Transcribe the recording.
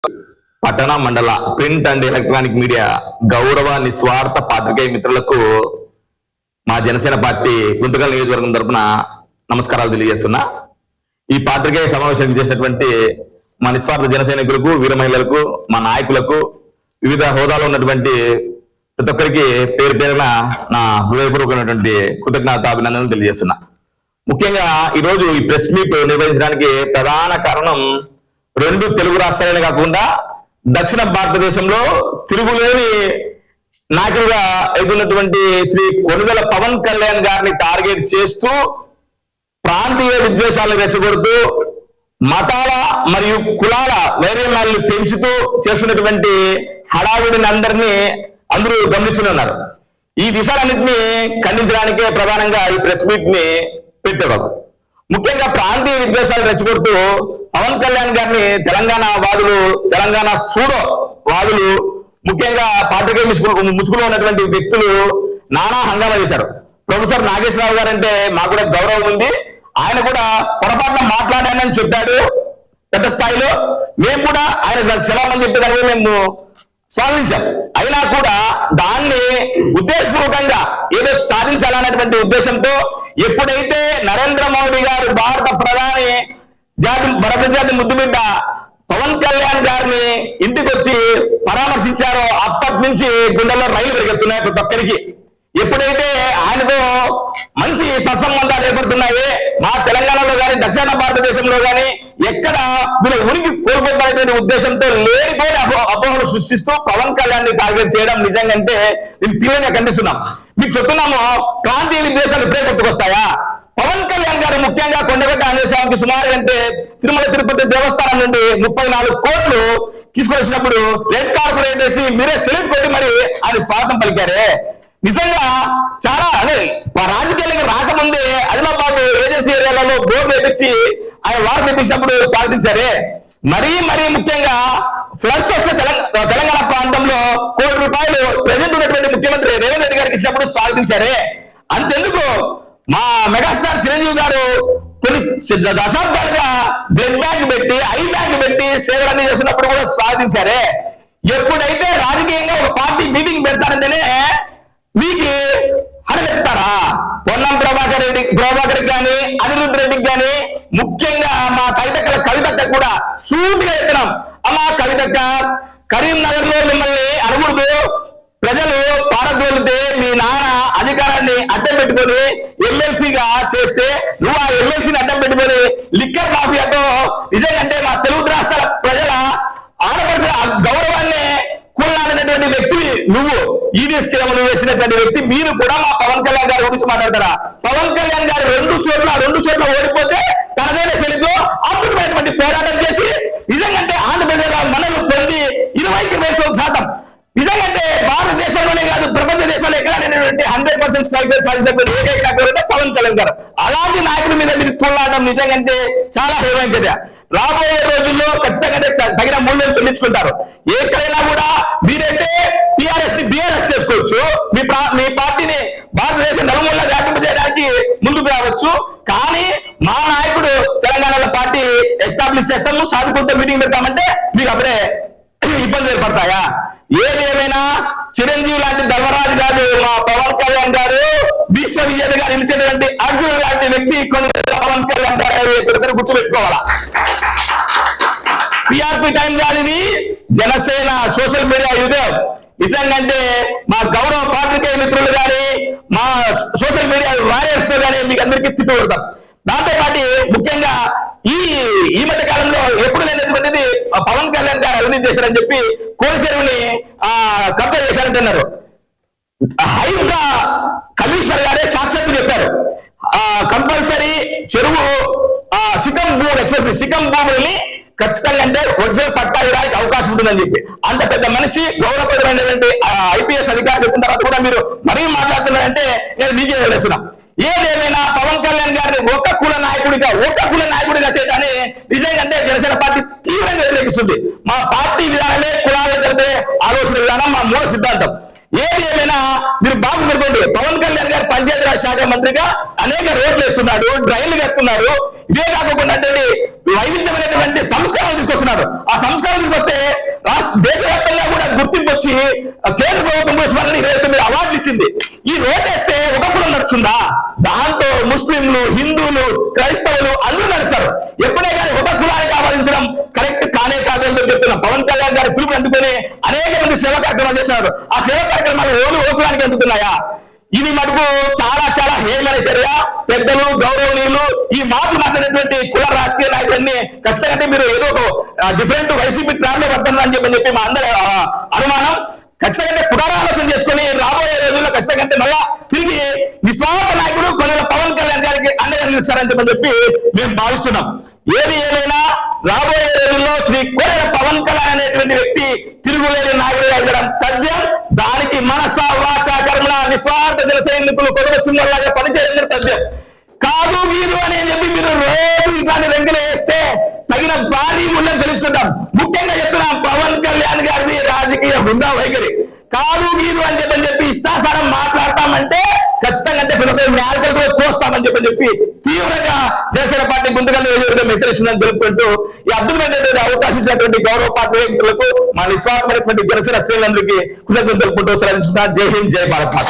పట్టణ మండల print and electronic media గౌరవ నిస్వార్థ పాత్రికేయ మిత్రులకు మా జనసేన పార్టీ గుంతకల్ నియోజకవర్గం తరపున నమస్కారాలు తెలియజేస్తున్నా. ఈ పాత్రికేయ సమావేశం చేసినటువంటి మా నిస్వార్థ జన సైనికులకు, వీర మహిళలకు, మా నాయకులకు, వివిధ హోదాలో ఉన్నటువంటి ప్రతి ఒక్కరికి పేరు పేరున నా హృదయపూర్వకమైనటువంటి కృతజ్ఞతాభినందనలు తెలియజేస్తున్నా. ముఖ్యంగా ఈరోజు ఈ ప్రెస్ మీట్ నిర్వహించడానికి ప్రధాన కారణం రెండు తెలుగు రాష్ట్రాలే కాకుండా దక్షిణ భారతదేశంలో తిరుగులేని నాయకులుగా ఎదుగుతున్నటువంటి శ్రీ కొణిదెల పవన్ కళ్యాణ్ గారిని టార్గెట్ చేస్తూ ప్రాంతీయ విద్వేషాలను రెచ్చగొడుతూ మతాల మరియు కులాల వైర్యాలను పెంచుతూ చేస్తున్నటువంటి హడావిడిని అందరూ గమనిస్తున్నారు. ఈ విషయాలన్నింటినీ ఖండించడానికే ప్రధానంగా ఈ ప్రెస్ మీట్ ని పెట్టారు. ముఖ్యంగా ప్రాంతీయ విద్వేషాలు రెచ్చగొడుతూ పవన్ కళ్యాణ్ గారిని తెలంగాణ వాదులు, తెలంగాణ సూడో వాదులు, ముఖ్యంగా పాత్రికేయ ముసుగులో ఉన్నటువంటి వ్యక్తులు నానా హంగామా చేశారు. ప్రొఫెసర్ నాగేశ్వరరావు గారు అంటే మాకు కూడా గౌరవం ఉంది. ఆయన కూడా పొరపాటున మాట్లాడానని చెప్పాడు పెద్ద స్థాయిలో. మేము కూడా ఆయన క్షమాపణ చెప్పేదాన్ని మేము స్వాగతించాం. అయినా కూడా దాన్ని ఉద్దేశపూర్వకంగా ఏదో సాధించాలన్నటువంటి ఉద్దేశంతో ఎప్పుడైతే నరేంద్ర మోడీ గారు భారత ప్రధాని భారత జాతి ముద్దుబిడ్డ పవన్ కళ్యాణ్ గారిని ఇంటికి వచ్చి పరామర్శించారో అప్పటి నుంచి గుండెల్లో రైలు పెరుగుతున్నాయి ప్రతి ఒక్కరికి. ఎప్పుడైతే ఆయనతో మంచి సత్సంబంధాలు ఏర్పడుతున్నాయి, మా తెలంగాణలో కానీ దక్షిణ భారతదేశంలో కానీ ఎక్కడ వీళ్ళ ఉనికి కోల్పోతున్నటువంటి ఉద్దేశంతో లేనిపోయిన అపోహలు సృష్టిస్తూ పవన్ కళ్యాణ్ ని టార్గెట్ చేయడం నిజంగా అంటే ఇది తీవ్రంగా ఖండిస్తున్నాం. మీకు చెప్తున్నాము, ప్రాంతీయ విద్వేషాలు ఇప్పుడే గుర్తుకొస్తాయా? పవన్ కళ్యాణ్ గారు ముఖ్యంగా కొండగట్ట ఆంజనేయస్వామికి సుమారు అంటే తిరుమల తిరుపతి దేవస్థానం నుండి 34 కోట్లు తీసుకొని వచ్చినప్పుడు రెడ్ కార్పొరేట్ వేసి మీరే సెల్యూట్ కొట్టి మరి ఆయన స్వాగతం పలికారే. నిజంగా చాలా అదే రాజకీయాలకు రాకముందే ఆదిలాబాద్ ఏజెన్సీ ఏరియాలలో బోర్డు వేపించి ఆయన వారు తెప్పించినప్పుడు స్వాగతించారే. మరీ ముఖ్యంగా ఫ్లడ్స్ వస్తే తెలంగాణ ప్రాంతంలో ₹1 కోటి ప్రజెంట్ ఉన్నటువంటి ముఖ్యమంత్రి రేవంత్ రెడ్డి గారికి ఇచ్చినప్పుడు స్వాగతించారే. అంతెందుకు మా మెగాస్టార్ చిరంజీవి గారు కొన్ని దశాబ్దాలుగా బ్లడ్ బ్యాంక్ పెట్టి, ఐ బ్యాంక్ పెట్టి సేవలన్నీ చేస్తున్నప్పుడు కూడా స్వాగతించారే. ఎప్పుడైతే రాజకీయంగా ఒక పార్టీ మీటింగ్ పెడతారంటేనే మీకు హడలెత్తారా? పొన్నం ప్రభాకర్ కానీ అనిరుద్ధ్ రెడ్డికి కానీ, ముఖ్యంగా మా కవితక్క కూడా సూటిగా ఎత్తున్నాం. అమ్మా కవితక్క, కరీంనగర్ లో మిమ్మల్ని అడుగుడు ప్రజలు పారదోలితే మీ నాన్న అధికారాన్ని అడ్డం పెట్టుకొని ఎమ్మెల్సీగా చేస్తే నువ్వు ఆ ఎమ్మెల్సీని అడ్డం పెట్టుకొని లిక్కర్ మాఫియాతో నిజంగా మా తెలుగు రాష్ట్రాల ప్రజల ఆడపడుతున్న గౌరవాన్ని కూలనాడినటువంటి వ్యక్తివి నువ్వు. ఈడీ స్కీములు వేసినటువంటి వ్యక్తి మీరు కూడా మా పవన్ కళ్యాణ్ గారి గురించి మాట్లాడతారా? పవన్ కళ్యాణ్ గారు రెండు చోట్ల ఓడిపోతే తనదైన శైలితో అద్భుతమైనటువంటి పోరాటం చేసి నిజంగా ఆంధ్రప్రదేశ్ మనల్ని పొంది 20% నిజంగా భారతదేశంలోనే కాదు ప్రపంచ దేశాల్లో ఎక్కడ 100% స్ట్రైక్ సాధించినటువంటి ఏకైక నాయకుడు పవన్ కళ్యాణ్ గారు. అలాంటి నాయకుడి మీద మీరు తోలాడడం నిజంగా చాలా హేమైన చర్య. రాబోయే రోజుల్లో ఖచ్చితంగా తగిన మూల్యం చెల్లించుకుంటారు. ఎక్కడైనా కూడా మీరైతే టిఆర్ఎస్ ని బిఆర్ఎస్ చేసుకోవచ్చు, మీ పార్టీని భారతదేశం నలుమూలలా వ్యాపింపజేయడానికి ముందుకు రావచ్చు. కానీ మా నాయకుడు తెలంగాణలో పార్టీ ఎస్టాబ్లిష్ చేస్తాము, సాధుకుంటూ మీటింగ్ పెడతామంటే మీకు అప్పుడే ఇబ్బందులు ఏర్పడతాయా? ఏదేమైనా చిరంజీవి లాంటి ధర్మరాజు కాదు మా పవన్ కళ్యాణ్ గారు, విశ్వ విజేతగా నిలిచేటువంటి అర్జున్ లాంటి వ్యక్తి పవన్ కళ్యాణ్ గారు గుర్తు పెట్టుకోవాలా. టిఆర్పి టైం కాదు ఇది, జనసేన సోషల్ మీడియా యుగం. నిజంగా మా గౌరవ పాత్రికేయ మిత్రులు కానీ, మా సోషల్ మీడియా వారియర్స్ లో కానీ మీకు అందరికీ తిప్పి కొడతాం. దాంతోపాటు ముఖ్యంగా ఈ మధ్య కాలంలో ఎప్పుడు లేనటువంటిది పవన్ కళ్యాణ్ గారు అవినీతి చేశారని చెప్పి కోడి చెరువుని కబ్జా చేశారంటున్నారు. హైగా కమిషనర్ గారే సాక్షాత్తు చెప్పారు, కంపల్సరీ చెరువు సికం భూముల్ని ఖచ్చితంగా ఒరిజినల్ పట్టా ఇవ్వడానికి అవకాశం ఉంటుందని చెప్పి అంత పెద్ద మనిషి గౌరవప్రదమైనటువంటి ఐపీఎస్ అధికారి చెప్పిన తర్వాత కూడా మీరు మరీ మాట్లాడుతున్నారంటే నేను మీకే వదిలేస్తున్నా. ఏదేమైనా పవన్ కళ్యాణ్ గారిని ఒక కుల నాయకుడిగా చేయడాన్ని నిజంగా జనసేన పార్టీ తీవ్రంగా వ్యతిరేకిస్తుంది. మా పార్టీ విధానమే కులాలు జరిపే ఆలోచన విధానం మా మూల సిద్ధాంతం. ఏది ఏమైనా మీరు బాగా గుర్తుకోండి, పవన్ కళ్యాణ్ గారు పంచాయతీరాజ్ శాఖ మంత్రిగా అనేక రోడ్లు వేస్తున్నాడు, డ్రైన్లు కడుతున్నారు. ఇదే కాకుండా వైవిధ్యమైనటువంటి సంస్కరణలు తీసుకొస్తున్నారు. ఆ సంస్కరణలు తీసుకొస్తే దేశవ్యాప్తంగా కూడా గుర్తింపు వచ్చి కేంద్ర ప్రభుత్వం కూడా వాళ్ళని 29 అవార్డులు ఇచ్చింది. ఈ రోడ్డేస్తే ఒక కులం నడుస్తుందా? దాంతో ముస్లింలు, హిందువులు, క్రైస్తవులు అందరూ నడుస్తారు. ఎప్పుడే కానీ ఒక కులానికి ఆపాదించడం కరెక్ట్ కానే కాదు అని చెప్తున్నాం. పవన్ కళ్యాణ్ గారి పిలుపు అందుకొని అనేక మంది సేవా కార్యక్రమాలు చేశారు. ఆ సేవా కార్యక్రమాలు ఓ కులానికి అందుతున్నాయా? ఇది మటుకు చాలా చాలా హేయమైన చర్య. పెద్దలు, గౌరవనీయులు ఈ మాటలు మాట్లాడినటువంటి కుల రాజకీయ నాయకులన్నీ ఖచ్చితంగా మీరు ఏదో ఒక డిఫరెంట్ వైసీపీ ట్రాప్ లో పడుతున్నారని చెప్పి మా అందరి అనుమానం. ఖచ్చితంగా పునరాలోచన చేసుకుని రాబోయే రోజుల్లో ఖచ్చితంగా మళ్ళా తిరిగి నిస్వార్థ నాయకుడు కొనుగోల పవన్ కళ్యాణ్ గారికి అండగా నిలుస్తారని చెప్పి మేము భావిస్తున్నాం. ఏది ఏదైనా రాబోయే రోజుల్లో శ్రీ కొనుగోల పవన్ కళ్యాణ్ అనేటువంటి వ్యక్తి తిరుగులేని నాయకుడిగా ఎదగడం తథ్యం. దానికి మనస వాచ కర్మణ నిస్వార్థ జన సైనికులు కొదవ సింహంలాగా పనిచేయడం తథ్యం కాదు. మీరు అని చెప్పి మీరు రోజు ఇట్లాంటి వెంకలు వేస్తే తగిన భారీ మూల్యం తెలుసుకుంటాం. ముఖ్యంగా చెప్తున్నాం, పవన్ కళ్యాణ్ గారిది రాజకీయ హుందా వైఖరి కాదు. మీరు అని చెప్పి ఇష్టాసారం మాట్లాడతామంటే ఖచ్చితంగా న్యాయకులు కూడా కోస్తామని చెప్పి తీవ్రంగా జనసేన పార్టీ గుంతకల్ నియోజకవర్గం హెచ్చరిస్తుందని తెలుపుకుంటూ ఈ అద్భుతమైనటువంటి అవకాశం ఇచ్చినటువంటి గౌరవ పాత్ర వ్యక్తులకు మా నిస్వార్థమైనటువంటి జనసేన శ్రేణులందరికీ కృతజ్ఞతలు తెలుపుకుంటూ సెలవుకుంటున్నాను. జై హింద్, జై భారత్ మాత.